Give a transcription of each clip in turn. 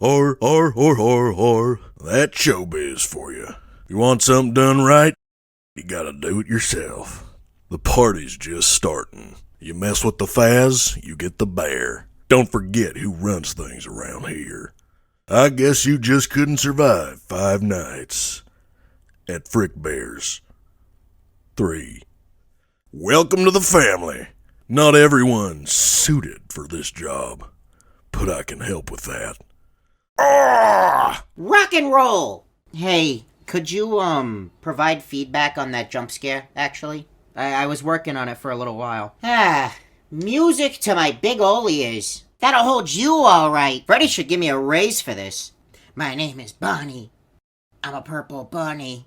Or. That's showbiz for you. You want something done right? You gotta do it yourself. The party's just starting. You mess with the Faz, you get the bear. Don't forget who runs things around here. I guess you just couldn't survive 5 nights at Frickbear's 3. Welcome to the family. Not everyone's suited for this job, but I can help with that. Rock and roll! Hey, could you, provide feedback on that jump scare, actually? I was working on it for a little while. Music to my big ol' ears. That'll hold you all right. Freddy should give me a raise for this. My name is Bonnie. I'm a purple bunny.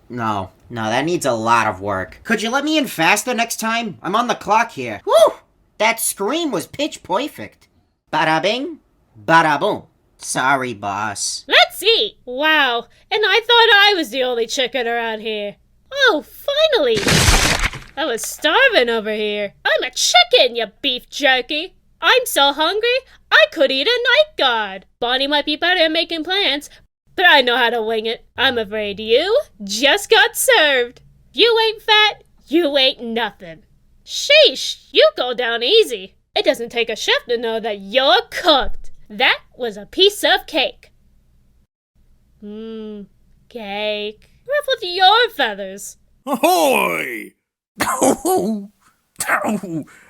No, that needs a lot of work. Could you let me in faster next time? I'm on the clock here. Whew! That scream was pitch perfect. Bada bing, bada boom. Sorry, boss. Let's see. Wow, and I thought I was the only chicken around here. Oh, finally! I was starving over here. I'm a chicken, you beef jerky. I'm so hungry, I could eat a night guard. Bonnie might be better at making plans, but I know how to wing it. I'm afraid you just got served. You ain't fat, you ain't nothing. Sheesh, you go down easy. It doesn't take a chef to know that you're cooked. That was a piece of cake. Cake. Ruffled your feathers. Ahoy! Oh,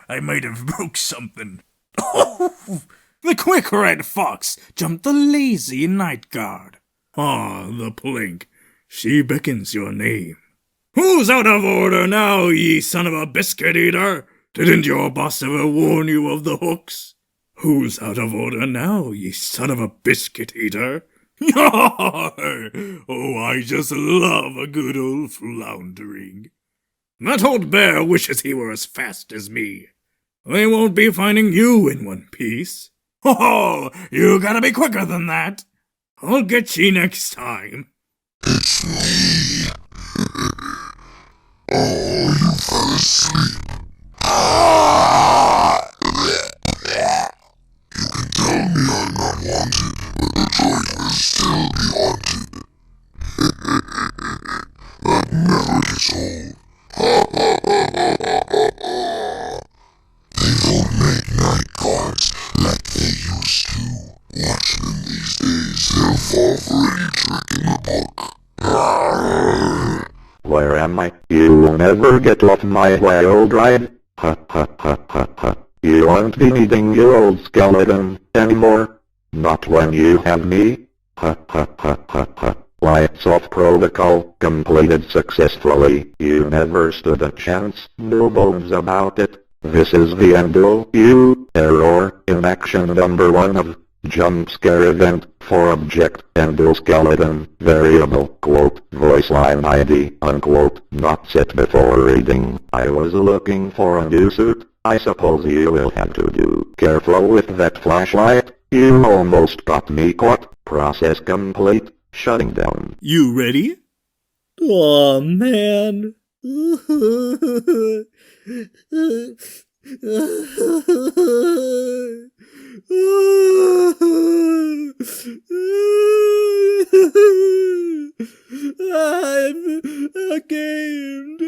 I might have broke something. The quick red fox jumped the lazy night guard. The plink, she beckons your name. Who's out of order now, ye son of a biscuit eater? Didn't your boss ever warn you of the hooks? Who's out of order now, ye son of a biscuit eater? Oh, I just love a good old floundering. That old bear wishes he were as fast as me. They won't be finding you in one piece. Oh, you gotta be quicker than that. I'll get ye next time. It's me. Oh, you fell asleep. You can tell me I'm not wanted, but the joint will still be haunted. That never gets old. They don't make night guards like they used to. Watch them these days, they'll fall for any trick in the book. Where am I? You'll never get off my wild ride. Ha ha ha ha ha. You won't be needing your old skeleton anymore. Not when you have me. Ha ha ha ha ha. Lights off protocol completed successfully. You never stood a chance, no bones about it. This is the endo you error in action number 1 of jump scare event for object endoskeleton variable quote voice line ID unquote not set before reading. I was looking for a new suit. I suppose you will have to do careful with that flashlight. You almost got me caught. Process complete. Shutting down. You ready? Aw, man. I'm ashamed.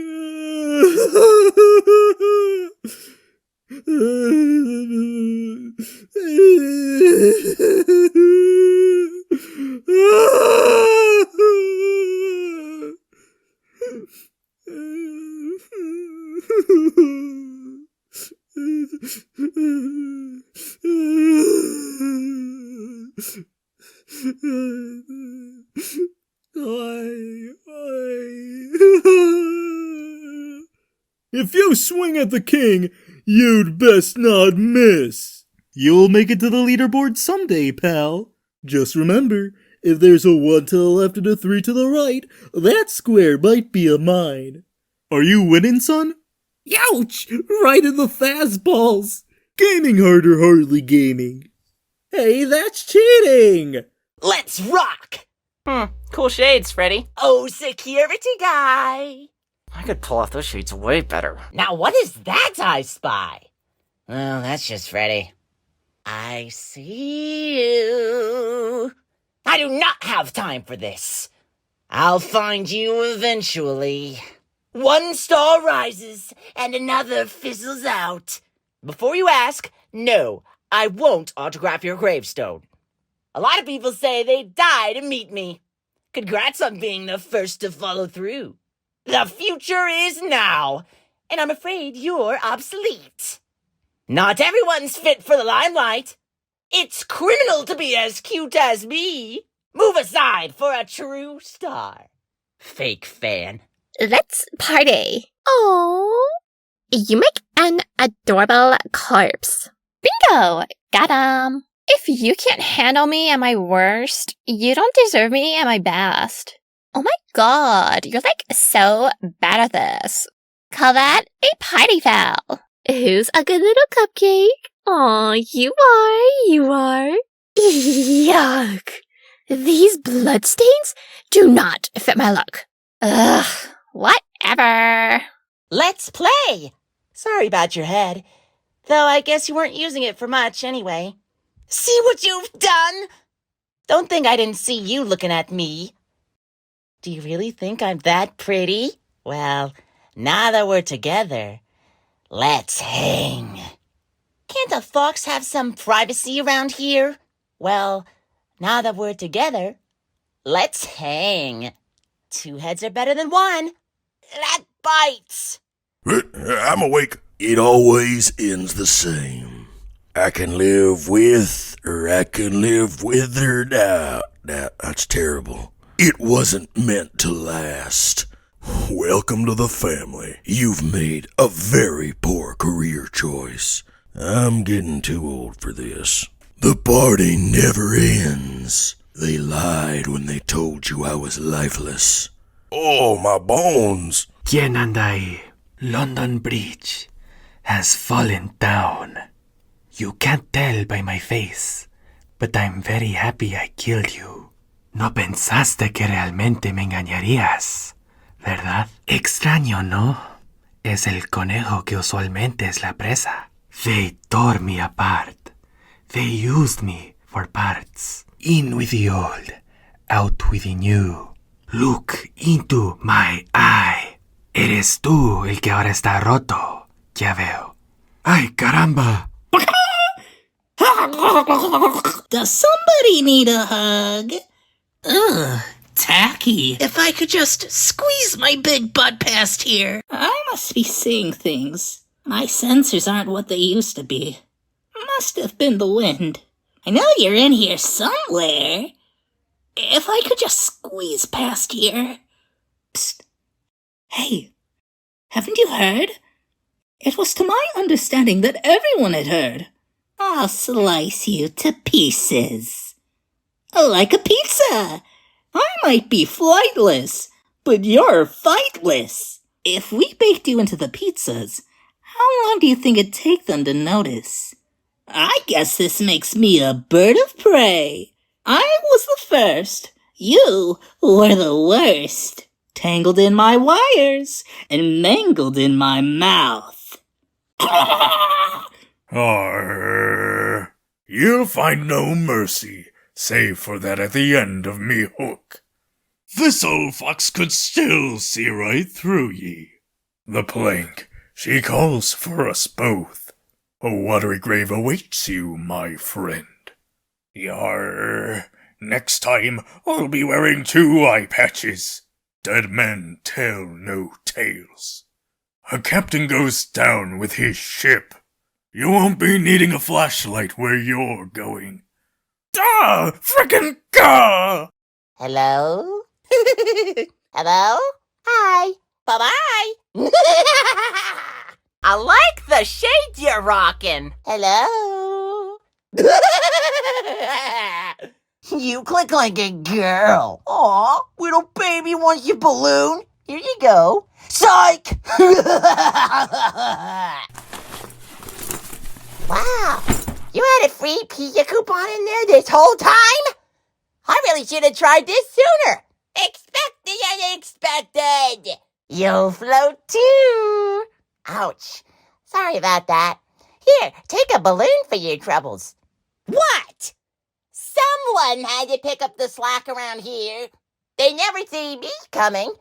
If you swing at the king, you'd best not miss. You'll make it to the leaderboard someday, pal. Just remember, if there's a 1 to the left and a 3 to the right, that square might be a mine. Are you winning, son? Youch! Right in the fastballs. Gaming harder, hardly gaming. Hey, that's cheating! Let's rock! Cool shades, Freddy. Oh, security guy! I could pull off those shades way better. Now what is that I spy? Well, that's just Freddy. I see you. I do not have time for this. I'll find you eventually. One star rises and another fizzles out. Before you ask, no, I won't autograph your gravestone. A lot of people say they die to meet me. Congrats on being the first to follow through. The future is now, and I'm afraid you're obsolete. Not everyone's fit for the limelight. It's criminal to be as cute as me. Move aside for a true star. Fake fan. Let's party. Oh, you make an adorable corpse. Bingo! Got 'em. If you can't handle me at my worst, you don't deserve me at my best. Oh my god, you're like so bad at this. Call that a party foul. Who's a good little cupcake? Aw, you are. Yuck. These bloodstains do not fit my look. Ugh, whatever. Let's play! Sorry about your head. Though I guess you weren't using it for much anyway. See what you've done? Don't think I didn't see you looking at me. Do you really think I'm that pretty? Well, now that we're together, let's hang. Can't a fox have some privacy around here? Well, now that we're together, let's hang. 2 heads are better than 1. That bites. I'm awake. It always ends the same. I can live with, or I can live with her now. That's terrible. It wasn't meant to last. Welcome to the family. You've made a very poor career choice. I'm getting too old for this. The party never ends. They lied when they told you I was lifeless. Oh, my bones. ¿Quién anda ahí? London Bridge has fallen down. You can't tell by my face, but I'm very happy I killed you. No pensaste que realmente me engañarías, ¿verdad? Extraño, ¿no? Es el conejo que usualmente es la presa. They tore me apart. They used me for parts. In with the old, out with the new. Look into my eye. Eres tú el que ahora está roto. Ya veo. ¡Ay, caramba! Does somebody need a hug? Ugh, tacky. If I could just squeeze my big butt past here. I must be seeing things. My sensors aren't what they used to be. Must have been the wind. I know you're in here somewhere. If I could just squeeze past here. Psst. Hey, haven't you heard? It was to my understanding that everyone had heard. I'll slice you to pieces. Like a pizza. I might be flightless, but you're fightless. If we baked you into the pizzas, how long do you think it'd take them to notice? I guess this makes me a bird of prey. I was the first. You were the worst. Tangled in my wires and mangled in my mouth. Arr. You'll find no mercy, save for that at the end of me hook. This old fox could still see right through ye. The plank, she calls for us both. A watery grave awaits you, my friend. Yarr. Next time, I'll be wearing 2 eye patches. Dead men tell no tales. A captain goes down with his ship. You won't be needing a flashlight where you're going. Duh! Frickin' gah! Hello? Hello? Hi. Bye-bye. I like the shade you're rocking. Hello? You click like a girl. Aw, little baby wants your balloon. Here you go. Psych! Wow, you had a free pizza coupon in there this whole time? I really should have tried this sooner. Expect the unexpected. You'll float too. Ouch. Sorry about that. Here, take a balloon for your troubles. What? Someone had to pick up the slack around here. They never see me coming.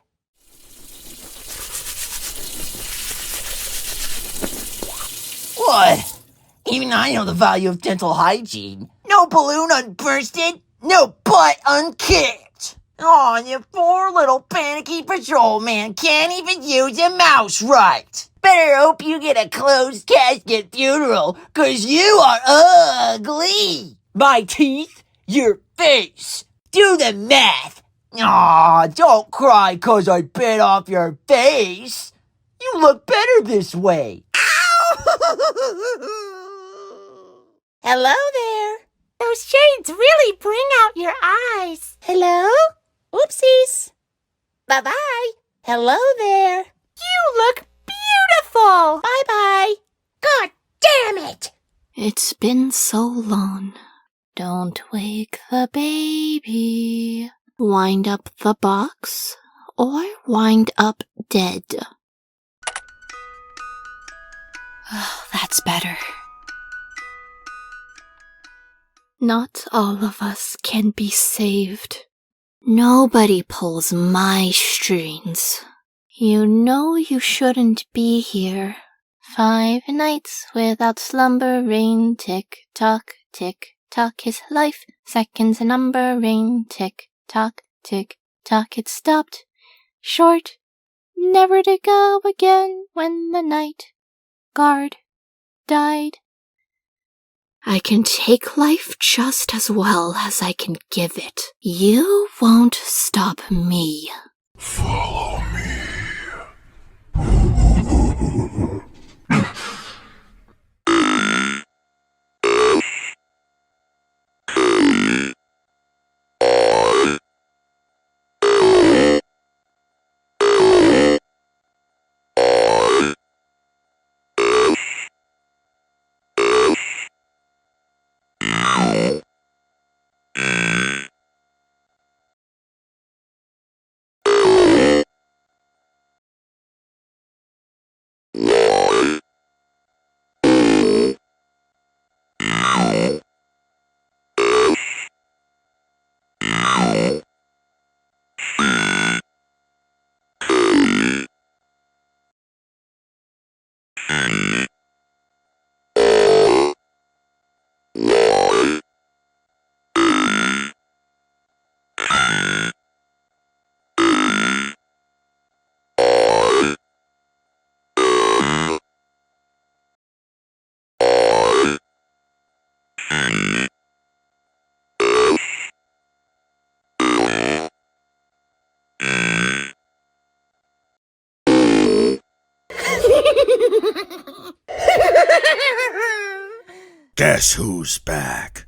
What? Even I know the value of dental hygiene. No balloon unbursted, no butt unkicked. Aw, you poor little panicky patrolman can't even use a mouse right. Better hope you get a closed casket funeral, 'cause you are ugly. My teeth, your face. Do the math. Aw, don't cry 'cause I bit off your face. You look better this way. Hello there. Those shades really bring out your eyes. Hello? Oopsies. Bye-bye. Hello there. You look beautiful. Bye-bye. God damn it. It's been so long. Don't wake the baby. Wind up the box or wind up dead. Oh, that's better. Not all of us can be saved. Nobody pulls my strings. You know you shouldn't be here. 5 nights without slumbering. Tick-tock, tick-tock is life. Seconds numbering. Tick-tock, tick-tock, it stopped. Short, never to go again when the night guard died. I can take life just as well as I can give it. You won't stop me. Follow me. Guess who's back?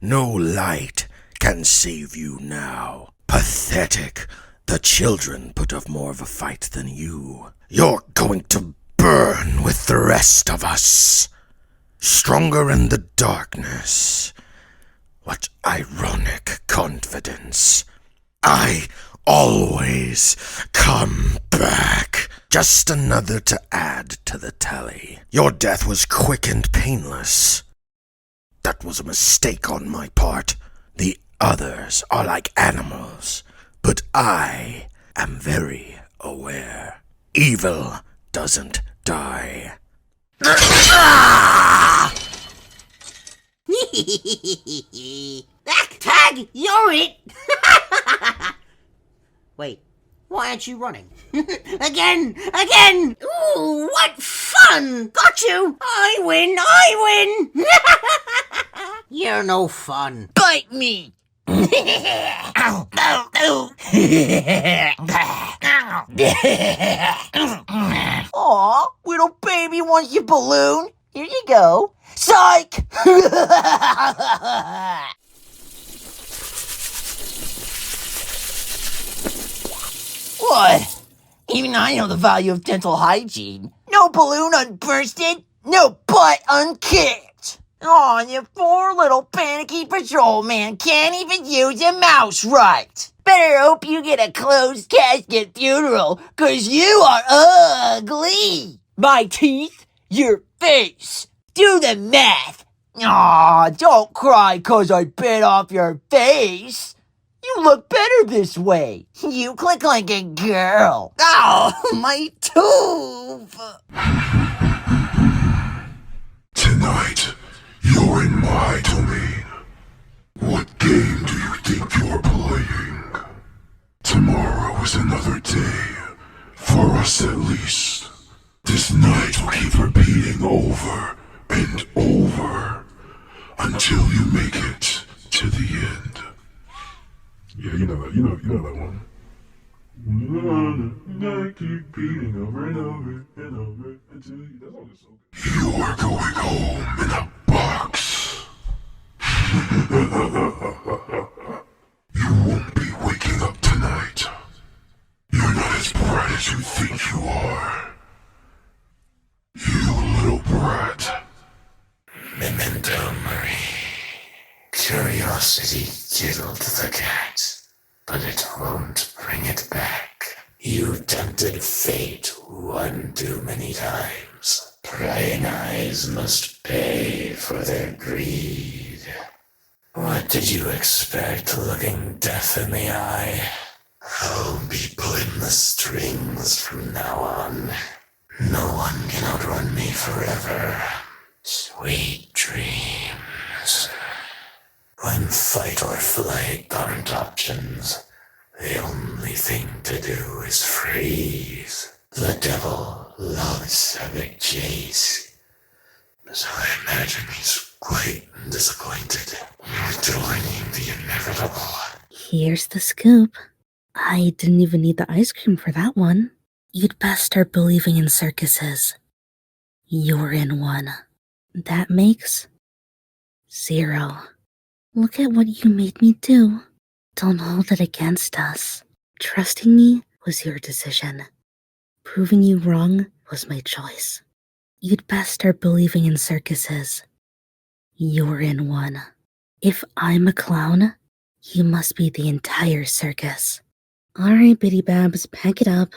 No light can save you now. Pathetic. The children put up more of a fight than you. You're going to burn with the rest of us. Stronger in the darkness. What ironic confidence. I always come back. Just another to add to the tally. Your death was quick and painless. That was a mistake on my part. The others are like animals, but I am very aware. Evil doesn't die. Tag, you're it! Wait, why aren't you running? Again! Ooh, what fun! Got you! I win! You're no fun. Bite me! Ow, ow, ow. Aw, little baby wants your balloon. Here you go. Psych! What? Even I know the value of dental hygiene. No balloon unbursted, no butt unkicked. Aw, you poor little panicky patrolman can't even use a mouse right. Better hope you get a closed casket funeral, 'cause you are ugly. My teeth, Your face! Do the math! Aw, don't cry 'cause I bit off your face! You look better this way! You click like a girl! Oh, my tooth! Tonight, you're in my domain. What game do you think you're playing? Tomorrow is another day, for us at least. This night will keep repeating over and over until you make it to the end. Yeah, you know that one. Night keep beating over and over and over until you. That's all it's okay. You're going home in a box. You won't be waking up tonight. You're not as bright as you think you are. You little brat. Memento Mori. Curiosity killed the cat, but it won't bring it back. You tempted fate one too many times. Prying eyes must pay for their greed. What did you expect looking death in the eye? I'll be pulling the strings from now on. No one can outrun me forever. Sweet dreams. When fight or flight aren't options, the only thing to do is freeze. The devil loves a big chase, so I imagine he's quite disappointed, joining the inevitable. Here's the scoop. I didn't even need the ice cream for that one. You'd best start believing in circuses. You're in one. That makes 0. Look at what you made me do. Don't hold it against us. Trusting me was your decision. Proving you wrong was my choice. You'd best start believing in circuses. You're in one. If I'm a clown, you must be the entire circus. Alright, Bitty Babs, pack it up.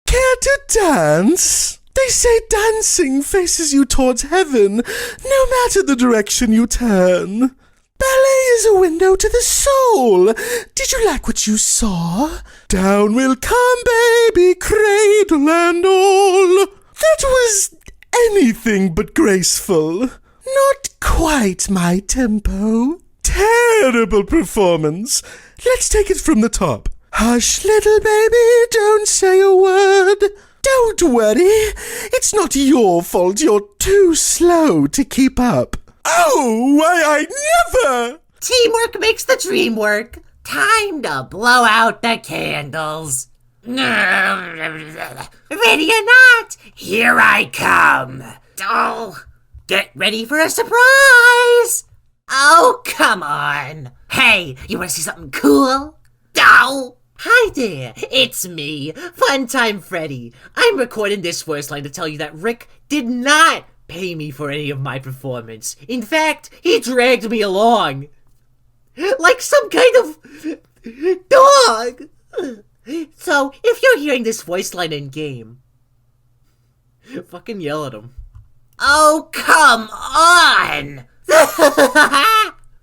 Care to dance? They say dancing faces you towards heaven, no matter the direction you turn. Ballet is a window to the soul. Did you like what you saw? Down will come baby, cradle and all. That was anything but graceful. Not quite my tempo. Terrible performance. Let's take it from the top. Hush, little baby, don't say a word. Don't worry, it's not your fault you're too slow to keep up. Oh, why I never! Teamwork makes the dream work. Time to blow out the candles. Ready or not, here I come. Oh, get ready for a surprise. Oh, come on. Hey, you want to see something cool? Oh, hi there. It's me, Funtime Freddy. I'm recording this voice line to tell you that Rick did not pay me for any of my performance. In fact, he dragged me along. Like some kind of dog. So, if you're hearing this voice line in game, fucking yell at him. Oh, come on!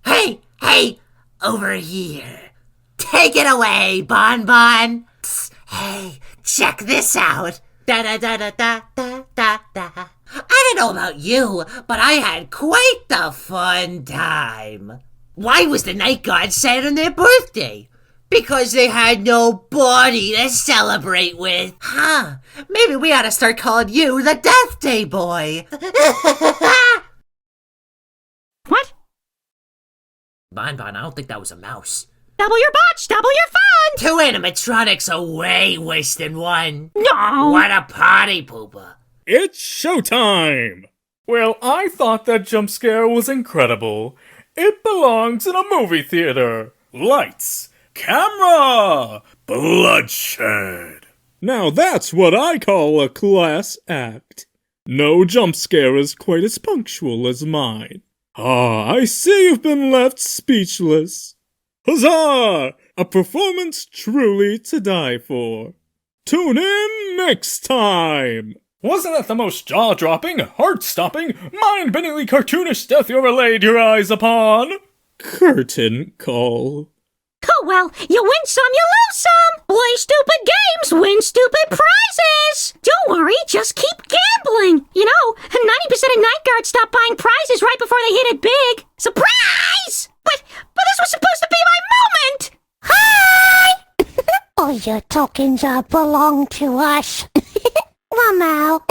Hey, over here. Take it away, Bon Bon. Hey, check this out. Da da da da da da da da. I don't know about you, but I had quite the fun time. Why was the night guard sad on their birthday? Because they had nobody to celebrate with. Huh, maybe we ought to start calling you the Death Day Boy. What? Bon, I don't think that was a mouse. Double your botch, double your fun! 2 animatronics are way worse than 1. No! What a party pooper. It's showtime! Well, I thought that jump scare was incredible. It belongs in a movie theater. Lights, camera, bloodshed. Now that's what I call a class act. No jump scare is quite as punctual as mine. Ah, I see you've been left speechless. Huzzah! A performance truly to die for. Tune in next time! Wasn't that the most jaw-dropping, heart-stopping, mind-bendingly cartoonish death you ever laid your eyes upon? Curtain call. Oh, well, you win some, you lose some. Play stupid games, win stupid prizes. Don't worry, just keep gambling. You know, 90% of night guards stop buying prizes right before they hit it big. Surprise! But this was supposed to be my moment. Hi! All your tokens belong to us. Wow.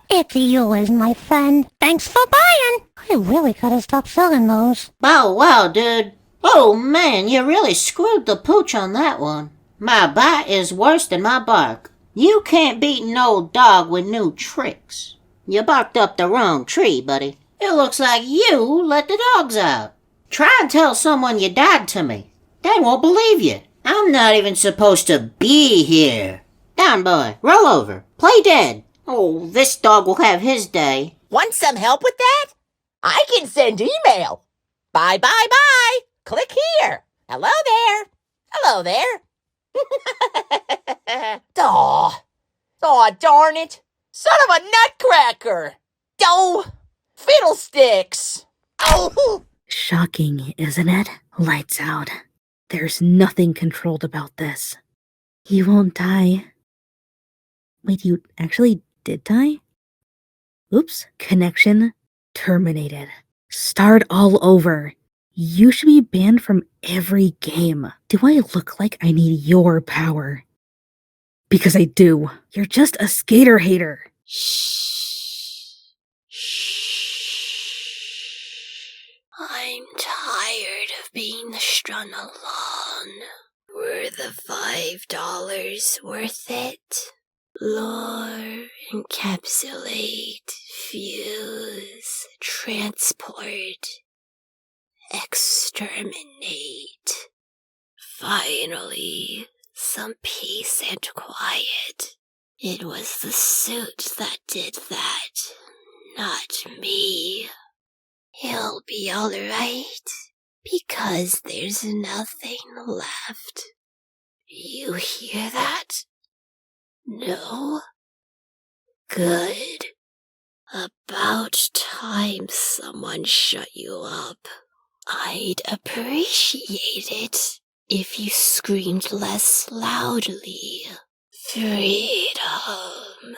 It's yours, my friend. Thanks for buying. I really gotta stop selling those. Wow, dude. Oh man, you really screwed the pooch on that one. My bite is worse than my bark. You can't beat an old dog with new tricks. You barked up the wrong tree, buddy. It looks like you let the dogs out. Try and tell someone you died to me. They won't believe you. I'm not even supposed to be here. Down, boy. Roll over. Play dead. Oh, this dog will have his day. Want some help with that? I can send email. Bye. Click here. Hello there. Aw, darn it. Son of a nutcracker. Oh, fiddlesticks. Oh. Shocking, isn't it? Lights out. There's nothing controlled about this. You won't die. Wait, you actually did die? Oops, connection terminated. Start all over. You should be banned from every game. Do I look like I need your power? Because I do. You're just a skater hater. I'm tired of being strung along. Were the $5 worth it? Lure, encapsulate, fuse, transport, exterminate. Finally, some peace and quiet. It was the suit that did that, not me. He'll be alright, because there's nothing left. You hear that? No? Good. About time someone shut you up. I'd appreciate it if you screamed less loudly. Freedom.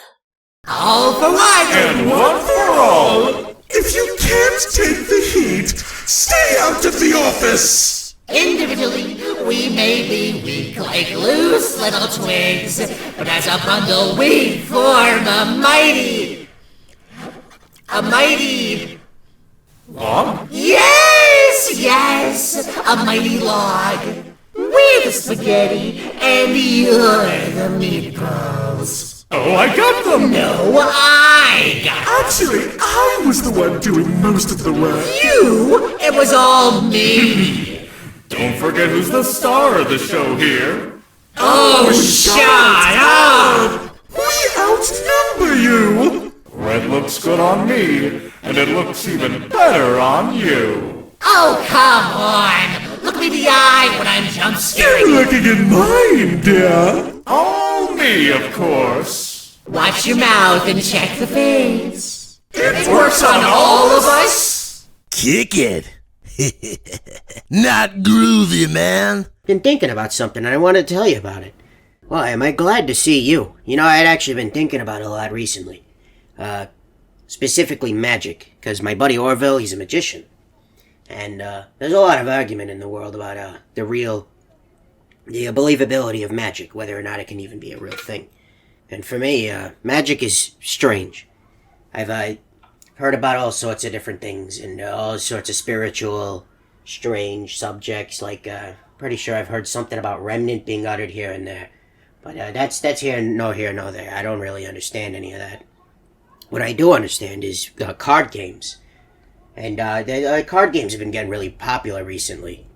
All for one and one for all. If you can't take the heat, stay out of the office. Individually, we may be weak like loose little twigs, but as a bundle we form a mighty... Log? Yes! A mighty log. We're the spaghetti, and you're the meatballs. Oh, I got them! No, I got them. Actually, I was the one doing most of the work. You? It was all me. Don't forget who's the star of the show here. Oh, shut up! We outnumber you! Red looks good on me, and it looks even better on you. Oh, come on! Look me in the eye when I'm jump scaring You're looking in mine, dear. All me, of course. Watch your mouth and check the face. It works on all of us. Kick it. Not groovy, man. Been thinking about something and I wanted to tell you about it. Why, am I glad to see you? You know, I'd actually been thinking about it a lot recently. Specifically magic, because my buddy Orville, he's a magician. And there's a lot of argument in the world about the believability of magic, whether or not it can even be a real thing. And for me, magic is strange. I've heard about all sorts of different things and all sorts of spiritual, strange subjects. Like, pretty sure I've heard something about remnant being uttered here and there. But that's here nor there. I don't really understand any of that. What I do understand is card games. And the card games have been getting really popular recently.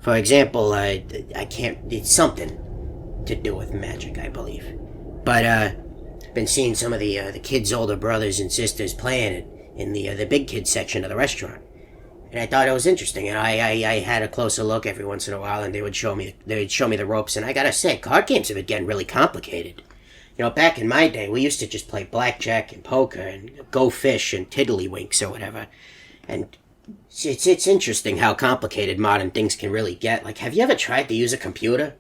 For example, it's something to do with magic, I believe. But I've been seeing some of the kids' older brothers and sisters playing it in the big kids section of the restaurant. And I thought it was interesting, and I had a closer look every once in a while, and they would show me the ropes, and I gotta say, card games have been getting really complicated. You know, back in my day, we used to just play blackjack and poker and go fish and tiddlywinks or whatever. And it's interesting how complicated modern things can really get. Like, have you ever tried to use a computer?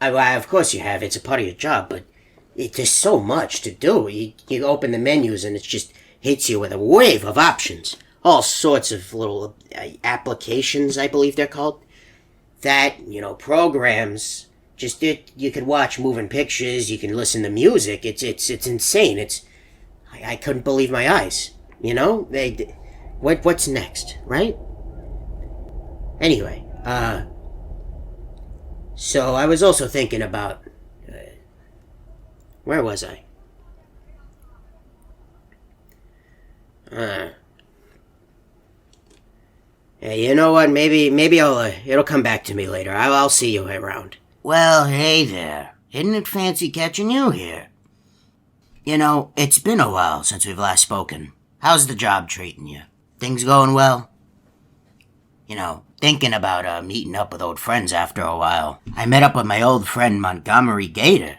Of course you have. It's a part of your job, but there's so much to do. You open the menus and it just hits you with a wave of options. All sorts of little applications, I believe they're called. That, programs. You could watch moving pictures. You can listen to music. It's insane. I couldn't believe my eyes. What's next, right? Anyway, so I was also thinking about, where was I? Hey, you know what? Maybe it'll come back to me later. I'll see you around. Well, hey there. Isn't it fancy catching you here? It's been a while since we've last spoken. How's the job treating you? Things going well? Thinking about meeting up with old friends after a while. I met up with my old friend Montgomery Gator.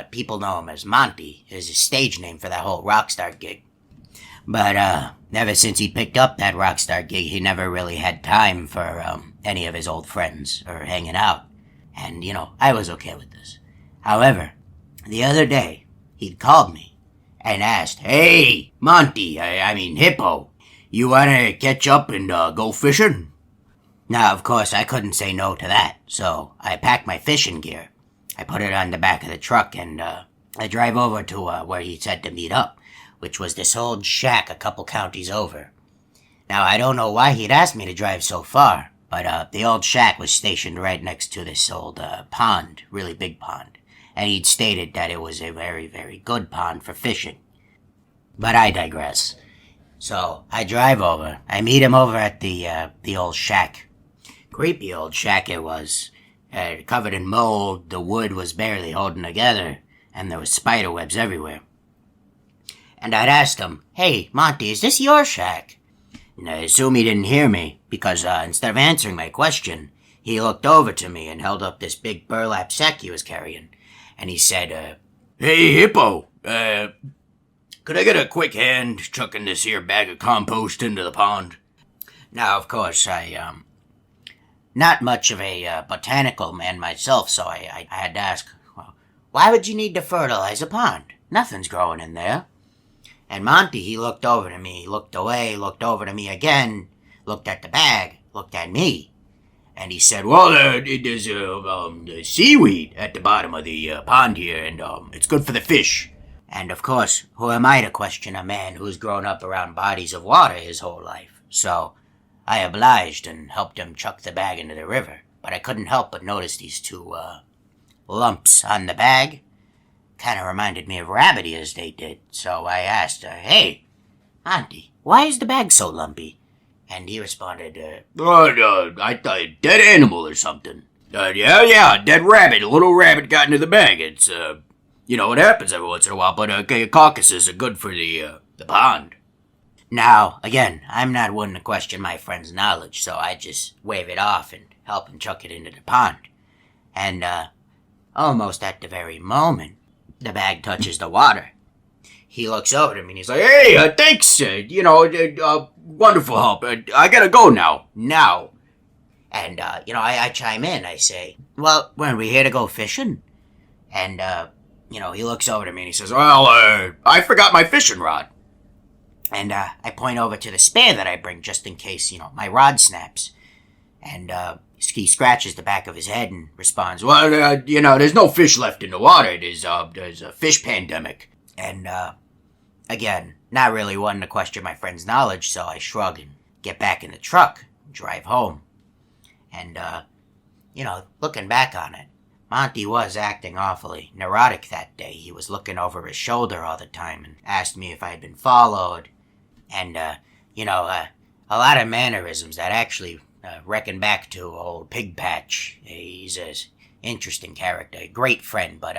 People know him as Monty. Is his stage name for that whole Rockstar gig. But ever since he picked up that Rockstar gig, he never really had time for any of his old friends or hanging out. And, I was okay with this. However, the other day, he'd called me and asked, "Hey, Monty, I mean Hippo, you wanna catch up and go fishing?" Now, of course, I couldn't say no to that, so I packed my fishing gear. I put it on the back of the truck, and I drive over to where he said to meet up, which was this old shack a couple counties over. Now, I don't know why he'd asked me to drive so far, but the old shack was stationed right next to this old pond, really big pond, and he'd stated that it was a very, very good pond for fishing. But I digress. So, I drive over. I meet him over at the old shack. Creepy old shack it was. Covered in mold, the wood was barely holding together, and there was spider webs everywhere. And I'd asked him, "Hey, Monty, is this your shack?" And I assume he didn't hear me, because instead of answering my question, he looked over to me and held up this big burlap sack he was carrying. And he said, "Hey, Hippo, could I get a quick hand chucking this here bag of compost into the pond?" Now, of course, not much of a botanical man myself, so I had to ask, "Well, why would you need to fertilize a pond? Nothing's growing in there." And Monty, he looked over to me, looked away, looked over to me again, looked at the bag, looked at me, and he said, "Well, there's seaweed at the bottom of the pond here, and it's good for the fish." And of course, who am I to question a man who's grown up around bodies of water his whole life? So I obliged and helped him chuck the bag into the river, but I couldn't help but notice these two lumps on the bag. Kind of reminded me of rabbit ears they did, so I asked, "Hey, Auntie, why is the bag so lumpy?" And he responded, I thought dead animal or something." Yeah, dead rabbit. A little rabbit got into the bag. It's, it happens every once in a while, but carcasses are good for the pond. Now, again, I'm not one to question my friend's knowledge, so I just wave it off and help him chuck it into the pond. And, almost at the very moment the bag touches the water, he looks over to me and he's like, "Hey, thanks, wonderful help. I gotta go now. And, I chime in. I say, "Well, weren't we here to go fishing?" And, he looks over to me and he says, "Well, I forgot my fishing rod." And, I point over to the spare that I bring just in case, my rod snaps. And, he scratches the back of his head and responds, "Well, there's no fish left in the water. There's a fish pandemic." And, again, not really wanting to question my friend's knowledge, so I shrug and get back in the truck and drive home. And, looking back on it, Monty was acting awfully neurotic that day. He was looking over his shoulder all the time and asked me if I had been followed. And, a lot of mannerisms that actually reckon back to old Pig Patch. He's an interesting character, a great friend, but,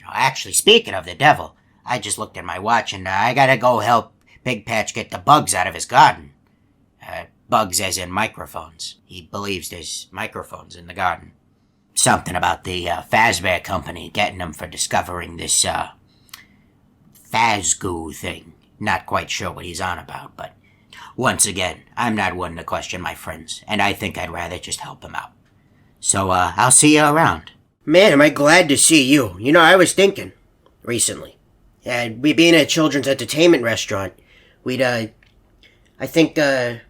actually, speaking of the devil, I just looked at my watch and I gotta go help Pig Patch get the bugs out of his garden. Bugs as in microphones. He believes there's microphones in the garden. Something about the Fazbear Company getting him for discovering this Fazgoo thing. Not quite sure what he's on about, but once again, I'm not one to question my friends, and I think I'd rather just help him out. So, I'll see you around. Man, am I glad to see you. You know, I was thinking, recently, we being a children's entertainment restaurant, I think, the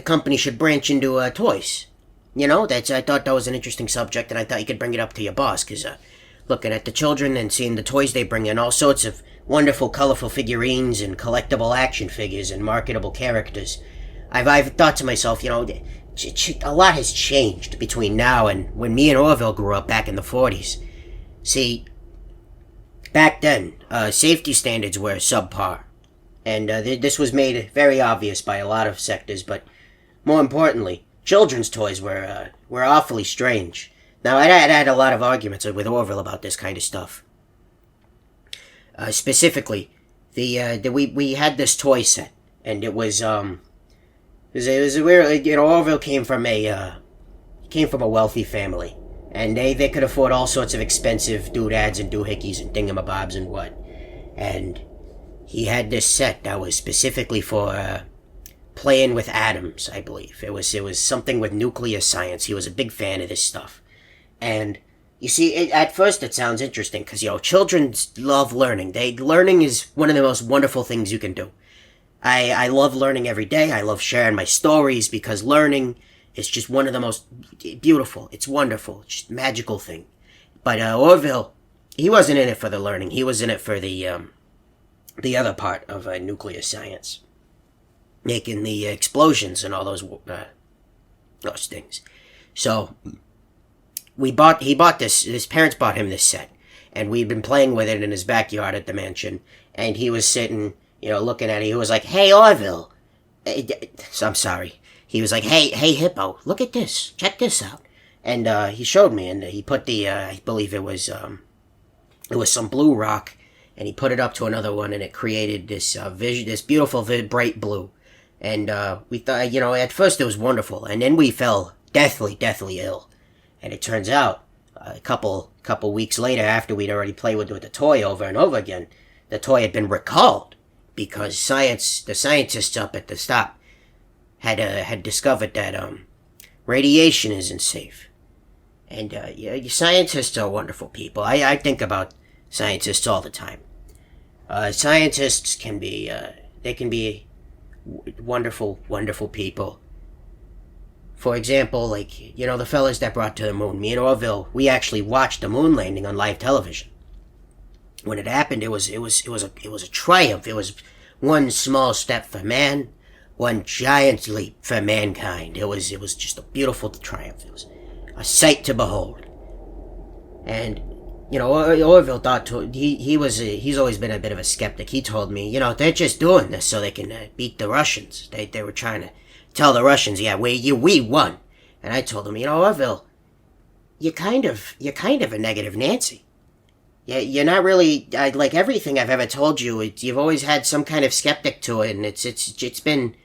company should branch into, toys. You know, I thought that was an interesting subject, and I thought you could bring it up to your boss, because, looking at the children and seeing the toys they bring in, all sorts of wonderful, colorful figurines and collectible action figures and marketable characters. I've thought to myself, you know, a lot has changed between now and when me and Orville grew up back in the 40s. See, back then, safety standards were subpar. And this was made very obvious by a lot of sectors, but more importantly, children's toys were awfully strange. Now, I had a lot of arguments with Orville about this kind of stuff. Specifically, we had this toy set, and it was weird, you know, Orville came from a wealthy family, and they could afford all sorts of expensive doodads and doohickeys and thingamabobs and what. And he had this set that was specifically for playing with atoms, I believe. It was something with nuclear science. He was a big fan of this stuff. And you see, at first it sounds interesting because, you know, children love learning. Learning is one of the most wonderful things you can do. I love learning every day. I love sharing my stories because learning is just one of the most beautiful. It's wonderful. It's just a magical thing. But Orville, he wasn't in it for the learning. He was in it for the other part of nuclear science, making the explosions and all those things. So he bought this. His parents bought him this set, and we'd been playing with it in his backyard at the mansion. And he was sitting, you know, looking at it. He was like, "Hey, Orville," I'm sorry. He was like, "Hey, Hippo, look at this. Check this out." And he showed me, and he put the I believe it was some blue rock, and he put it up to another one, and it created this this beautiful, bright blue. And we thought, you know, at first it was wonderful, and then we fell deathly ill. And it turns out, a couple weeks later, after we'd already played with the toy over and over again, the toy had been recalled because the scientists up at the stop had discovered that radiation isn't safe. And yeah, scientists are wonderful people. I think about scientists all the time. Scientists can be wonderful, wonderful people. For example, like, you know, the fellas that brought to the moon, me and Orville, we actually watched the moon landing on live television. When it happened, it was a triumph. It was one small step for man, one giant leap for mankind. It was just a beautiful triumph. It was a sight to behold. And, you know, Orville thought he's always been a bit of a skeptic. He told me, you know, they're just doing this so they can beat the Russians. They were trying to tell the Russians, yeah, we won. And I told him, you know, Orville, you're kind of a negative Nancy. You're not really, like everything I've ever told you, you've always had some kind of skeptic to it, and it's been,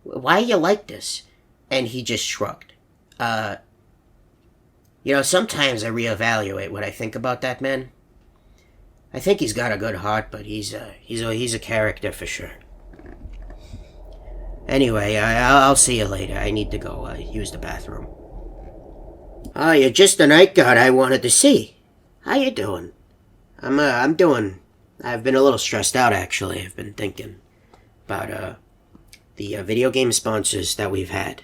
why are you like this? And he just shrugged. You know, sometimes I reevaluate what I think about that man. I think he's got a good heart, but he's a character for sure. Anyway, I'll see you later. I need to go use the bathroom. Oh, you're just the night guard I wanted to see. How you doing? I'm doing. I've been a little stressed out, actually. I've been thinking about the video game sponsors that we've had.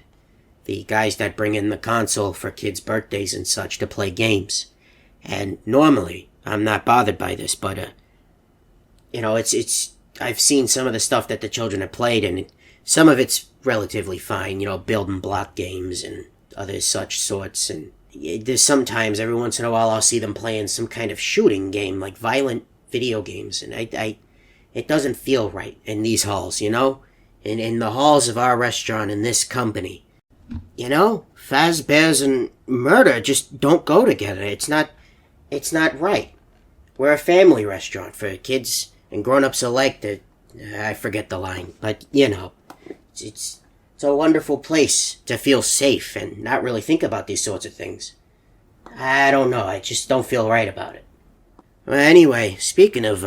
The guys that bring in the console for kids' birthdays and such to play games. And normally, I'm not bothered by this, but you know, it's. I've seen some of the stuff that the children have played, and some of it's relatively fine, you know, building block games and other such sorts. And there's sometimes, every once in a while, I'll see them playing some kind of shooting game, like violent video games. And it doesn't feel right in these halls, you know? In the halls of our restaurant in this company. You know, Fazbears and murder just don't go together. It's not right. We're a family restaurant for kids and grown-ups alike. I forget the line, but you know, it's a wonderful place to feel safe and not really think about these sorts of things. I don't know, I just don't feel right about it. Well, anyway, speaking of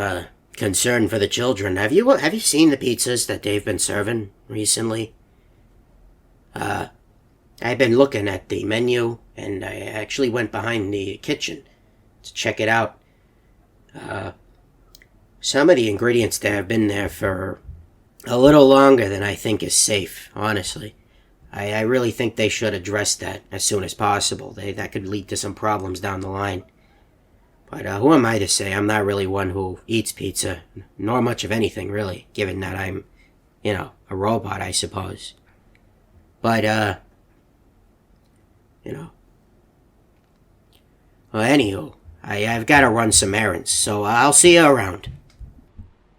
concern for the children. Have you seen the pizzas that they've been serving recently? I've been looking at the menu, and I actually went behind the kitchen to check it out. Some of the ingredients there have been there for a little longer than I think is safe, honestly. I really think they should address that as soon as possible. That could lead to some problems down the line. But who am I to say? I'm not really one who eats pizza, nor much of anything, really, given that I'm, a robot, I suppose. But, Well, anywho, I've got to run some errands, so I'll see you around.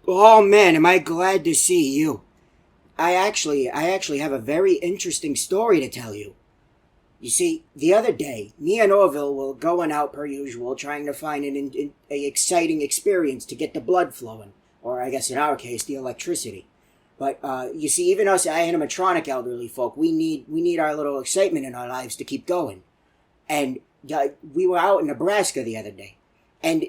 Oh man, am I glad to see you. I actually have a very interesting story to tell you. You see, the other day, me and Orville were going out per usual, trying to find an exciting experience to get the blood flowing, or I guess in our case, the electricity. But you see, even us animatronic elderly folk, we need our little excitement in our lives to keep going. And we were out in Nebraska the other day, and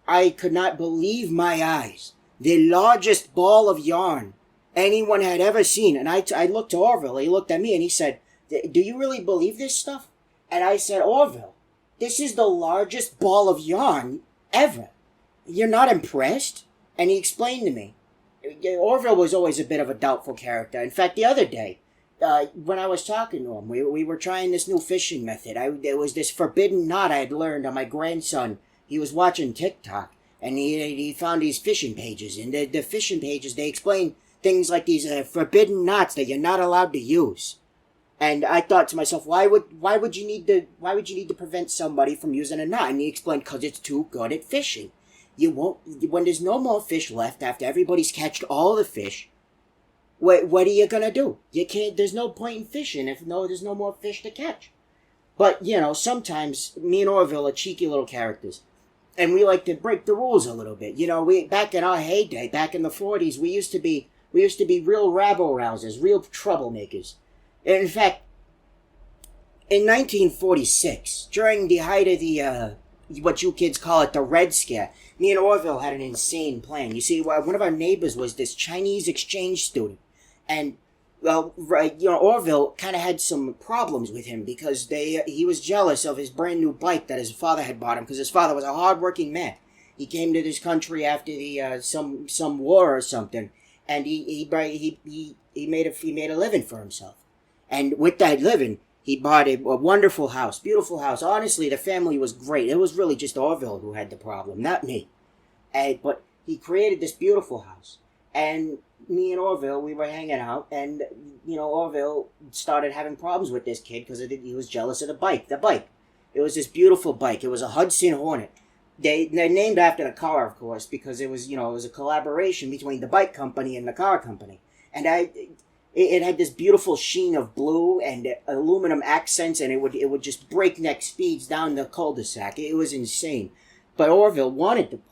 I could not believe my eyes. The largest ball of yarn anyone had ever seen. And I looked to Orville, he looked at me, and he said, "Do you really believe this stuff?" And I said, "Orville, this is the largest ball of yarn ever. You're not impressed?" And he explained to me. Orville was always a bit of a doubtful character. In fact, the other day, when I was talking to him, we were trying this new fishing method. There was this forbidden knot I had learned on my grandson. He was watching TikTok, and he found these fishing pages. And the fishing pages, they explain things like these forbidden knots that you're not allowed to use. And I thought to myself, why would you need to prevent somebody from using a knot? And he explained, because it's too good at fishing. When there's no more fish left after everybody's catched all the fish, what are you gonna do? You can't. There's no point in fishing if there's no more fish to catch. But sometimes me and Orville are cheeky little characters, and we like to break the rules a little bit. We back in our heyday, back in the 40s, we used to be real rabble-rousers, real troublemakers. And in fact, in 1946, during the height of the what you kids call it, the Red Scare, me and Orville had an insane plan. You see, one of our neighbors was this Chinese exchange student. And, Orville kind of had some problems with him because he was jealous of his brand new bike that his father had bought him, because his father was a hard-working man. He came to this country after the some war or something, and he made a living for himself. And with that living, he bought a wonderful house, beautiful house. Honestly, the family was great. It was really just Orville who had the problem, not me. But he created this beautiful house. And me and Orville, we were hanging out, and, Orville started having problems with this kid because he was jealous of the bike. It was this beautiful bike. It was a Hudson Hornet. They're named after the car, of course, because it was a collaboration between the bike company and the car company. And it had this beautiful sheen of blue and aluminum accents, and it would just breakneck speeds down the cul-de-sac. It was insane. But Orville wanted the bike.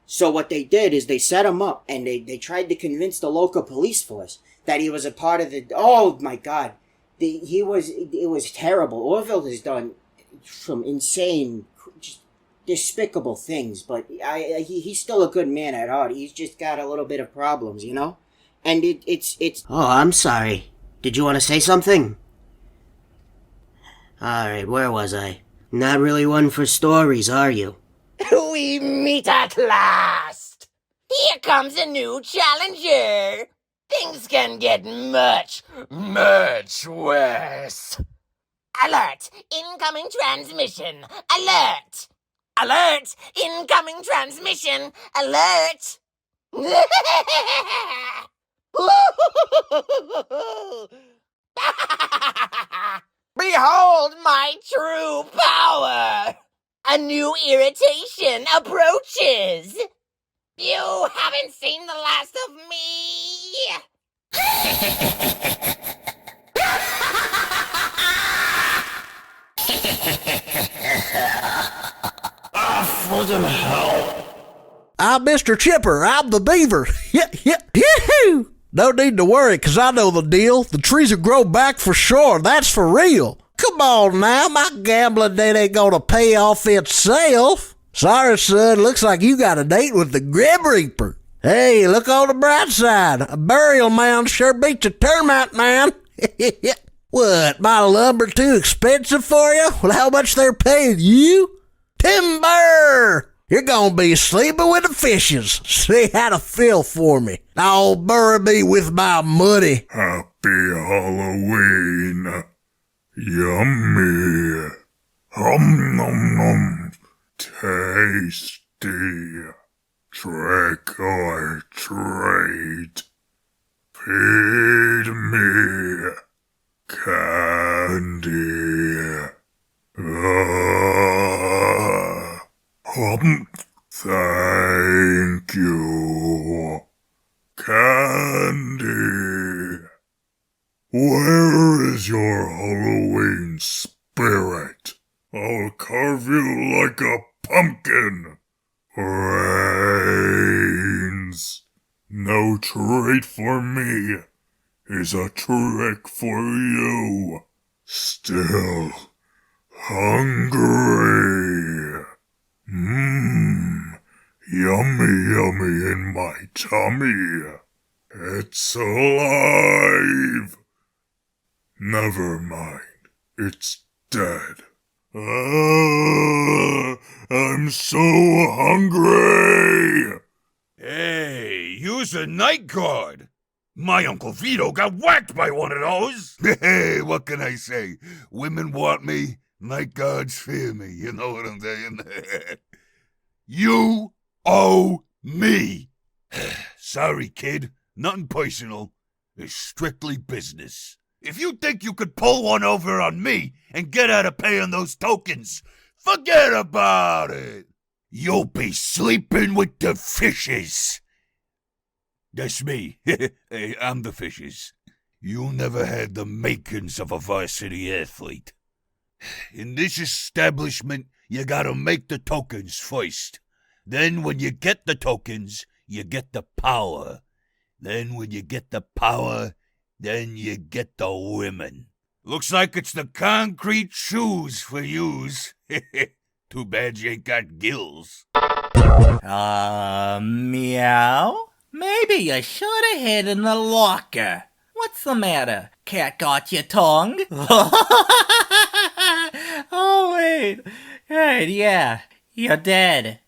So what they did is they set him up, and they tried to convince the local police force that he was a part of the... Oh, my God. It was terrible. Orville has done some insane, just despicable things, but he's still a good man at heart. He's just got a little bit of problems, And it's... Oh, I'm sorry. Did you want to say something? Alright, where was I? Not really one for stories, are you? We meet at last! Here comes a new challenger! Things can get much, much worse! Alert! Incoming transmission! Alert! Alert! Incoming transmission! Alert! Behold my true power! A new irritation approaches! You haven't seen the last of me! For the hell. I'm Mr. Chipper. I'm the beaver. Yahoo! No need to worry, 'cause I know the deal. The trees will grow back for sure. That's for real. Come on now, my gambling debt ain't gonna pay off itself. Sorry, son, looks like you got a date with the Grim Reaper. Hey, look on the bright side. A burial mound sure beats a termite mound. What, my lumber too expensive for you? Well, how much they're paying you? Timber! You're gonna be sleeping with the fishes. See how to feel for me. I'll bury me with my money. Happy Halloween. Yummy. Nom nom. Tasty. Trick or treat. Feed me candy. Thank you. Candy. Where is your Halloween spirit? I'll carve you like a pumpkin. Brains. No treat for me is a trick for you. Still hungry. Yummy, yummy in my tummy. It's alive. Never mind, it's dead. I'm so hungry. Hey, use a night guard. My Uncle Vito got whacked by one of those. Hey, what can I say? Women want me, night guards fear me. You know what I'm saying? You owe me. Sorry, kid. Nothing personal. It's strictly business. If you think you could pull one over on me and get out of paying those tokens, forget about it. You'll be sleeping with the fishes. That's me. Hey, I'm the fishes. You never had the makings of a varsity athlete. In this establishment, you gotta make the tokens first. Then when you get the tokens, you get the power. Then when you get the power, then you get the women. Looks like it's the concrete shoes for yous. Too bad you ain't got gills. Meow? Maybe you should have hid in the locker. What's the matter? Cat got your tongue? Oh, wait. Right, yeah. You're dead.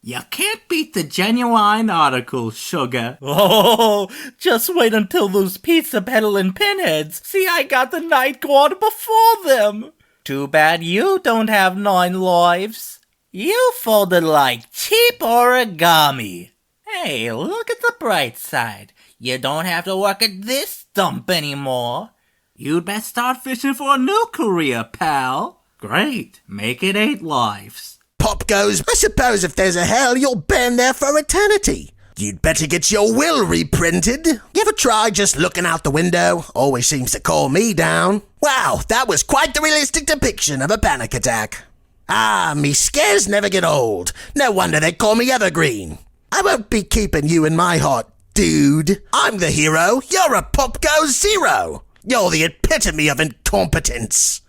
You can't beat the genuine article, sugar. Oh, just wait until those pizza peddling pinheads see I got the night guard before them. Too bad you don't have 9 lives. You folded like cheap origami. Hey, look at the bright side. You don't have to work at this dump anymore. You'd best start fishing for a new career, pal. Great, make it 8 lives. Pop goes, I suppose if there's a hell, you'll burn there for eternity. You'd better get your will reprinted. You ever try just looking out the window? Always seems to calm me down. Wow, that was quite the realistic depiction of a panic attack. Ah, me scares never get old. No wonder they call me Evergreen. I won't be keeping you in my heart, dude. I'm the hero. You're a Pop Goes Zero. You're the epitome of incompetence.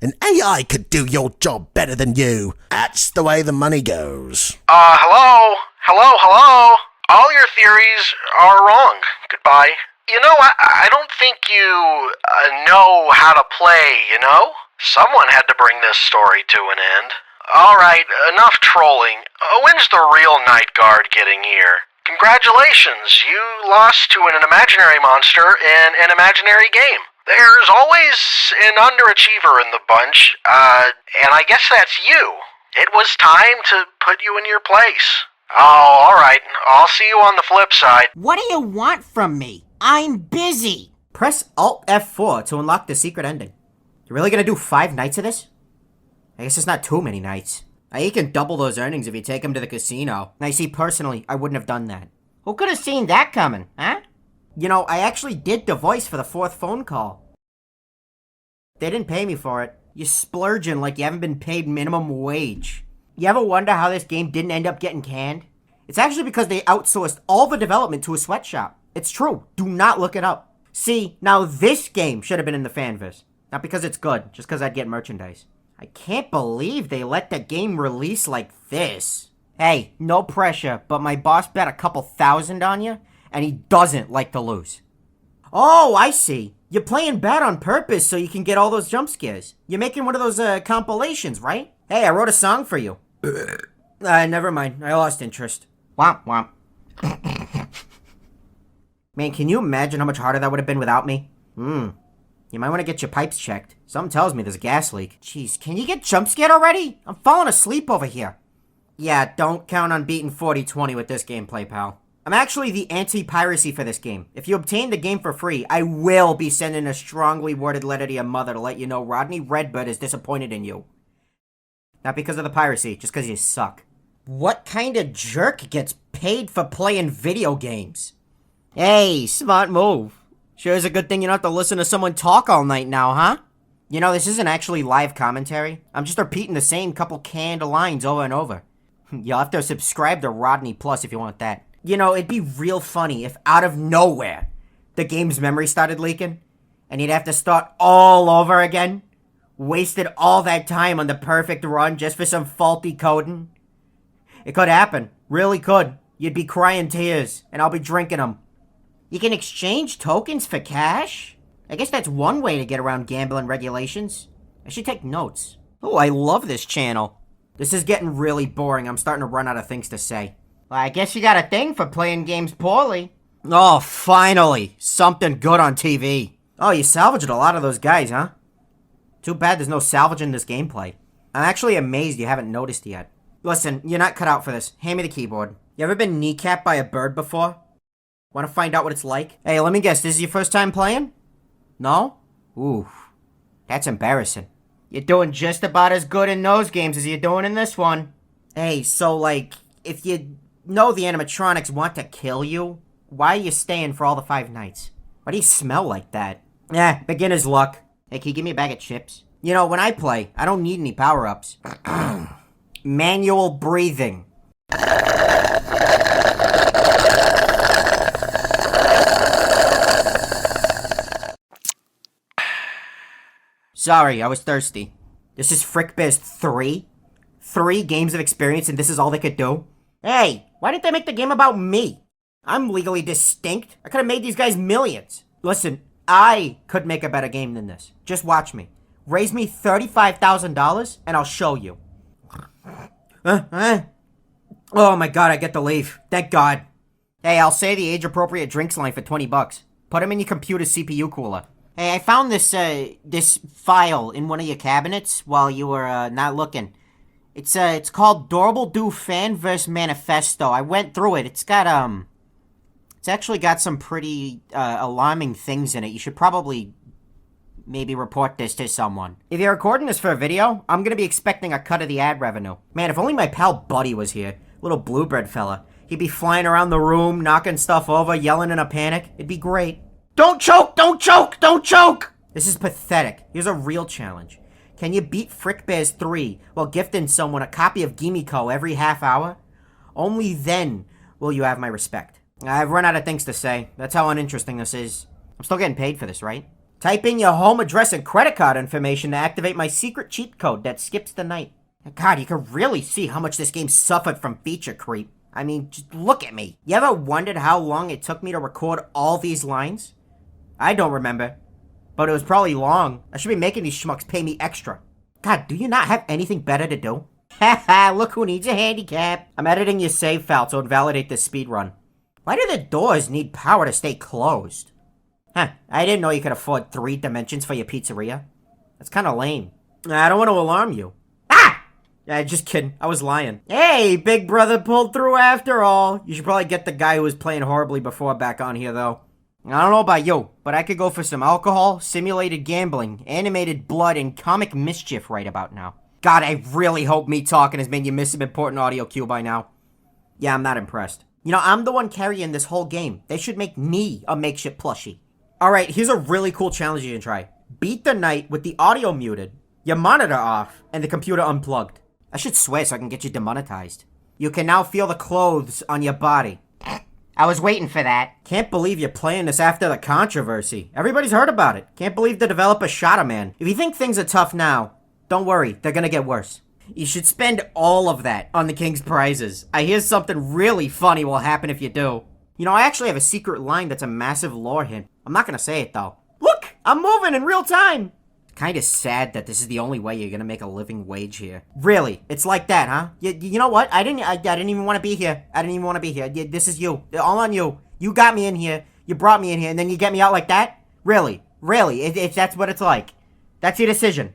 An AI could do your job better than you. That's the way the money goes. Hello? Hello? All your theories are wrong. Goodbye. You know, I don't think you know how to play, you know? Someone had to bring this story to an end. Alright, enough trolling. When's the real night guard getting here? Congratulations, you lost to an imaginary monster in an imaginary game. There's always an underachiever in the bunch, and I guess that's you. It was time to put you in your place. Oh, alright, I'll see you on the flip side. What do you want from me? I'm busy. Press Alt F4 to unlock the secret ending. You really gonna do 5 nights of this? I guess it's not too many nights. You can double those earnings if you take them to the casino. I see, personally, I wouldn't have done that. Who could have seen that coming, huh? You know, I actually did the voice for the 4th phone call. They didn't pay me for it. You're splurging like you haven't been paid minimum wage. You ever wonder how this game didn't end up getting canned? It's actually because they outsourced all the development to a sweatshop. It's true. Do not look it up. See, now this game should have been in the fanverse. Not because it's good, just because I'd get merchandise. I can't believe they let the game release like this. Hey, no pressure, but my boss bet a couple thousand on you, and he doesn't like to lose. Oh, I see. You're playing bad on purpose so you can get all those jump scares. You're making one of those compilations, right? Hey, I wrote a song for you. Never mind. I lost interest. Womp womp. Man, can you imagine how much harder that would have been without me? You might want to get your pipes checked. Something tells me there's a gas leak. Jeez, can you get jump scared already? I'm falling asleep over here. Yeah, don't count on beating 40-20 with this gameplay, pal. I'm actually the anti-piracy for this game. If you obtain the game for free, I will be sending a strongly worded letter to your mother to let you know Rodney Redbird is disappointed in you. Not because of the piracy, just because you suck. What kind of jerk gets paid for playing video games? Hey, smart move. Sure is a good thing you don't have to listen to someone talk all night now, huh? You know, this isn't actually live commentary. I'm just repeating the same couple canned lines over and over. You'll have to subscribe to Rodney Plus if you want that. You know, it'd be real funny if out of nowhere, the game's memory started leaking, and you'd have to start all over again. Wasted all that time on the perfect run just for some faulty coding. It could happen. Really could. You'd be crying tears, and I'll be drinking them. You can exchange tokens for cash? I guess that's one way to get around gambling regulations. I should take notes. Oh, I love this channel. This is getting really boring. I'm starting to run out of things to say. Well, I guess you got a thing for playing games poorly. Oh, finally. Something good on TV. Oh, you salvaged a lot of those guys, huh? Too bad there's no salvaging this gameplay. I'm actually amazed you haven't noticed yet. Listen, you're not cut out for this. Hand me the keyboard. You ever been kneecapped by a bird before? Want to find out what it's like? Hey, let me guess. This is your first time playing? No? Ooh. That's embarrassing. You're doing just about as good in those games as you're doing in this one. Hey, so, like, if you know the animatronics want to kill you, why are you staying for all the 5 nights? Why do you smell like that? Beginner's luck. Hey, can you give me a bag of chips? You know, when I play, I don't need any power-ups. Manual breathing. Sorry, I was thirsty. This is Frickbear's 3? 3 games of experience and this is all they could do? Hey, why didn't they make the game about me? I'm legally distinct. I could have made these guys millions. Listen, I could make a better game than this. Just watch me. Raise me $35,000 and I'll show you. Oh my god, I get to leave. Thank god. Hey, I'll say the age-appropriate drinks line for $20. Put them in your computer's CPU cooler. Hey, I found this file in one of your cabinets while you were not looking. It's called Dorable Do Fan vs. Manifesto. I went through it. It's actually got some pretty alarming things in it. You should probably maybe report this to someone. If you're recording this for a video, I'm gonna be expecting a cut of the ad revenue. Man, if only my pal Buddy was here. Little bluebird fella. He'd be flying around the room, knocking stuff over, yelling in a panic. It'd be great. Don't choke! Don't choke! Don't choke! This is pathetic. Here's a real challenge. Can you beat Frickbear's 3 while gifting someone a copy of Gimiko every half hour? Only then will you have my respect. I've run out of things to say. That's how uninteresting this is. I'm still getting paid for this, right? Type in your home address and credit card information to activate my secret cheat code that skips the night. God, you can really see how much this game suffered from feature creep. I mean, just look at me. You ever wondered how long it took me to record all these lines? I don't remember. But it was probably long. I should be making these schmucks pay me extra. God, do you not have anything better to do? Haha, look who needs a handicap. I'm editing your save file to invalidate this speedrun. Why do the doors need power to stay closed? I didn't know you could afford 3 dimensions for your pizzeria. That's kind of lame. I don't want to alarm you. Just kidding. I was lying. Hey, big brother pulled through after all. You should probably get the guy who was playing horribly before back on here, though. I don't know about you, but I could go for some alcohol, simulated gambling, animated blood, and comic mischief right about now. God, I really hope me talking has made you miss some important audio cue by now. Yeah, I'm not impressed. You know, I'm the one carrying this whole game. They should make me a makeshift plushie. Alright, here's a really cool challenge you can try. Beat the night with the audio muted, your monitor off, and the computer unplugged. I should swear so I can get you demonetized. You can now feel the clothes on your body. I was waiting for that. Can't believe you're playing this after the controversy. Everybody's heard about it. Can't believe the developer shot a man. If you think things are tough now, don't worry, they're gonna get worse. You should spend all of that on the king's prizes. I hear something really funny will happen if you do. You know, I actually have a secret line that's a massive lore hint. I'm not gonna say it, though. Look! I'm moving in real time! Kinda sad that this is the only way you're gonna make a living wage here. Really? It's like that, huh? You know what? I didn't even want to be here. I didn't even want to be here. This is you. All on you. You got me in here. You brought me in here, and then you get me out like that? Really? Really? If that's what it's like. That's your decision.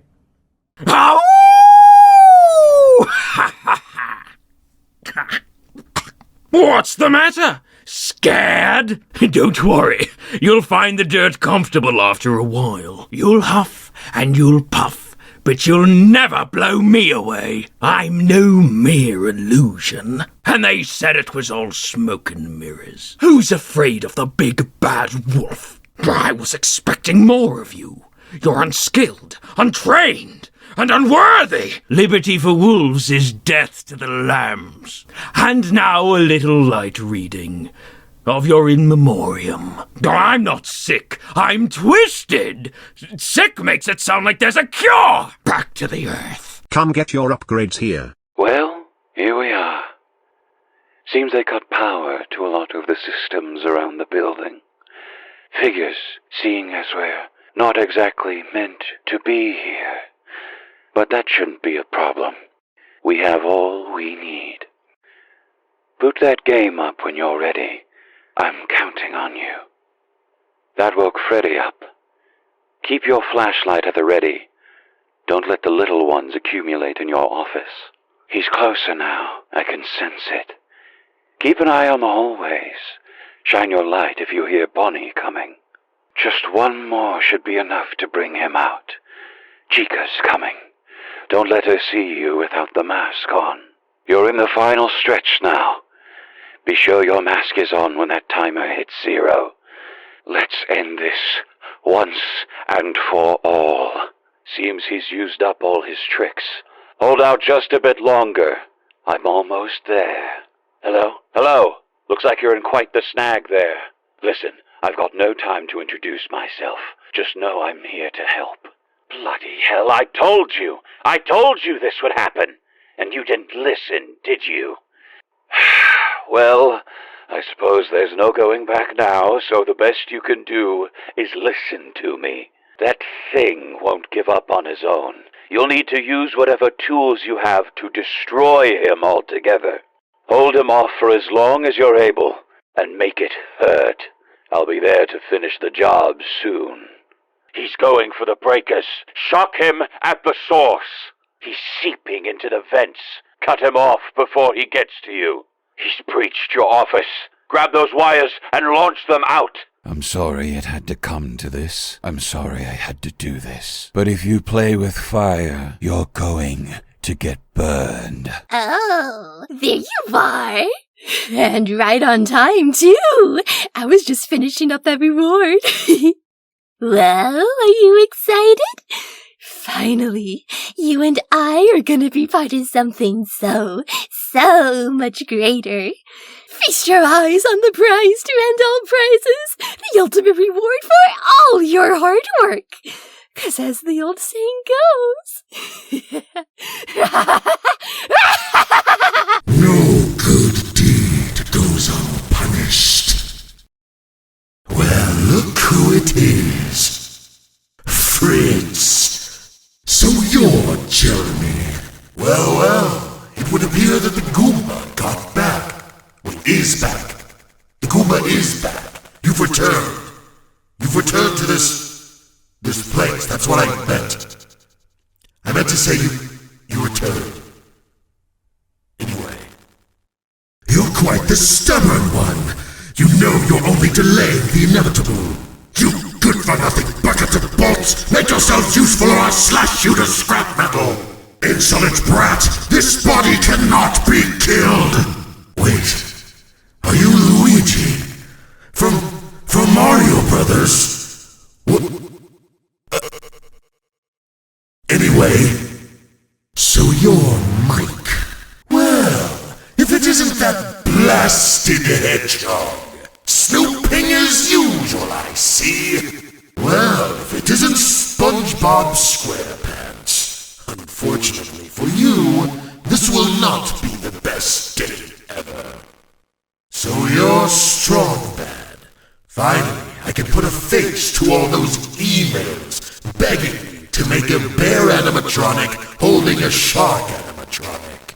Ow! What's the matter? Scared? Don't worry. You'll find the dirt comfortable after a while. You'll huff and you'll puff, but you'll never blow me away. I'm no mere illusion. And they said it was all smoke and mirrors. Who's afraid of the big bad wolf? I was expecting more of you. You're unskilled, untrained, and unworthy. Liberty for wolves is death to the lambs. And now a little light reading of your in memoriam. I'm not sick, I'm twisted. Sick makes it sound like there's a cure. Back to the earth. Come get your upgrades here. Well, here we are. Seems they cut power to a lot of the systems around the building. Figures, seeing as we're not exactly meant to be here. But that shouldn't be a problem. We have all we need. Boot that game up when you're ready. I'm counting on you. That woke Freddy up. Keep your flashlight at the ready. Don't let the little ones accumulate in your office. He's closer now. I can sense it. Keep an eye on the hallways. Shine your light if you hear Bonnie coming. Just one more should be enough to bring him out. Chica's coming. Don't let her see you without the mask on. You're in the final stretch now. Be sure your mask is on when that timer hits 0. Let's end this once and for all. Seems he's used up all his tricks. Hold out just a bit longer. I'm almost there. Hello? Hello? Looks like you're in quite the snag there. Listen, I've got no time to introduce myself. Just know I'm here to help. Bloody hell, I told you this would happen. And you didn't listen, did you? Well, I suppose there's no going back now, so the best you can do is listen to me. That thing won't give up on his own. You'll need to use whatever tools you have to destroy him altogether. Hold him off for as long as you're able, and make it hurt. I'll be there to finish the job soon. He's going for the breakers. Shock him at the source. He's seeping into the vents. Cut him off before he gets to you. He's breached your office. Grab those wires and launch them out. I'm sorry it had to come to this. I'm sorry I had to do this. But if you play with fire, you're going to get burned. Oh, there you are. And right on time, too. I was just finishing up that reward. Well, are you excited? Finally, you and I are gonna be part of something so much greater. Feast your eyes on the prize to end all prizes, the ultimate reward for all your hard work. 'Cause as the old saying goes... No good deed goes unpunished. Well, look who it is. Fritz. So you're Jeremy. Well, it would appear that the Goomba got back. Well, is back. The Goomba is back. You've returned. You've returned to this place. That's what I meant. I meant to say you returned. Anyway. You're quite the stubborn one. You know you're only delaying the inevitable. You good-for-nothing buckets of bolts! Make yourselves useful or I'll slash you to scrap metal! Insolent brat! This body cannot be killed! Wait. Are you Luigi? From Mario Brothers? What? Anyway, so you're Mike. Well, if it isn't that blasted hedgehog. Snooping as usual, I see. Well, if it isn't SpongeBob SquarePants. Unfortunately for you, This will not be the best day ever. So you're strong, Bad. Finally, I can put a face to all those emails begging me to make a bear animatronic holding a shark animatronic.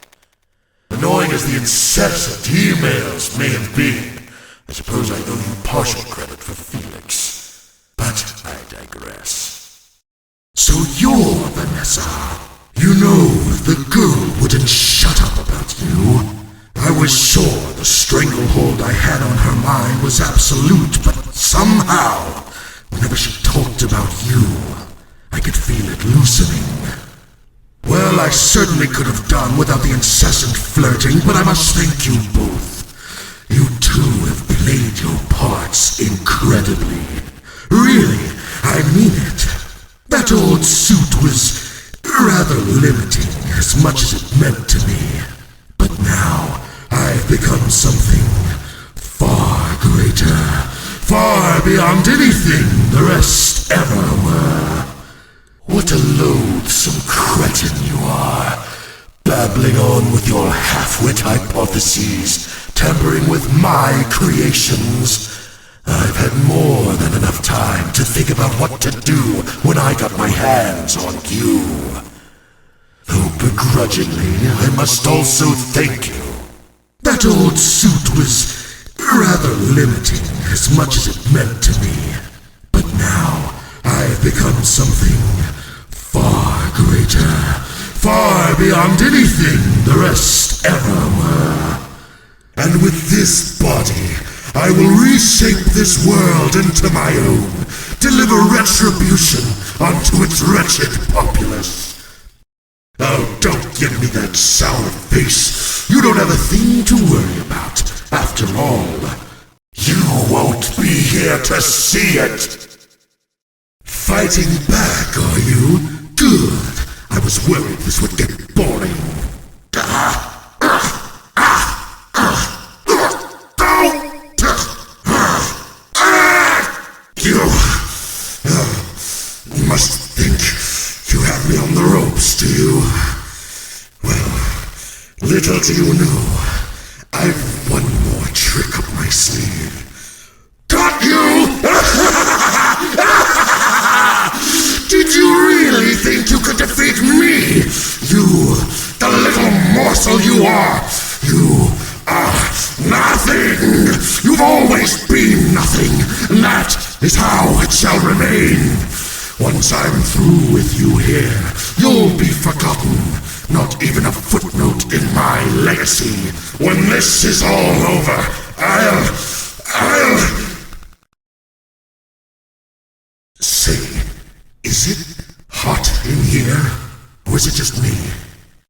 Annoying as the incessant emails may have been, I suppose I owe you partial credit for Felix. But I digress. So you're Vanessa. You know, the girl wouldn't shut up about you. I was sure the stranglehold I had on her mind was absolute, but somehow, whenever she talked about you, I could feel it loosening. Well, I certainly could have done without the incessant flirting, but I must thank you both. You two have played your parts incredibly. Really, I mean it. That old suit was rather limiting as much as it meant to me. But now, I've become something far greater, far beyond anything the rest ever were. What a loathsome cretin you are, babbling on with your half-wit hypotheses, tampering with my creations. I've had more than enough time to think about what to do when I got my hands on you. Though begrudgingly, I must also thank you. That old suit was rather limiting as much as it meant to me. But now, I've become something far greater, far beyond anything the rest ever were. And with this body, I will reshape this world into my own, deliver retribution unto its wretched populace. Oh, don't give me that sour face. You don't have a thing to worry about. After all, you won't be here to see it. Fighting back, are you? Good. I was worried this would get boring. You must think you have me on the ropes, do you? Well, little do you know, I've one more trick up my sleeve. Got you! Did you really think you could defeat me? You, the little morsel you are! You are nothing! You've always been nothing, and that is how it shall remain. Once I'm through with you here, you'll be forgotten. Not even a footnote in my legacy. When this is all over, I'll... Say, is it hot in here? Or is it just me?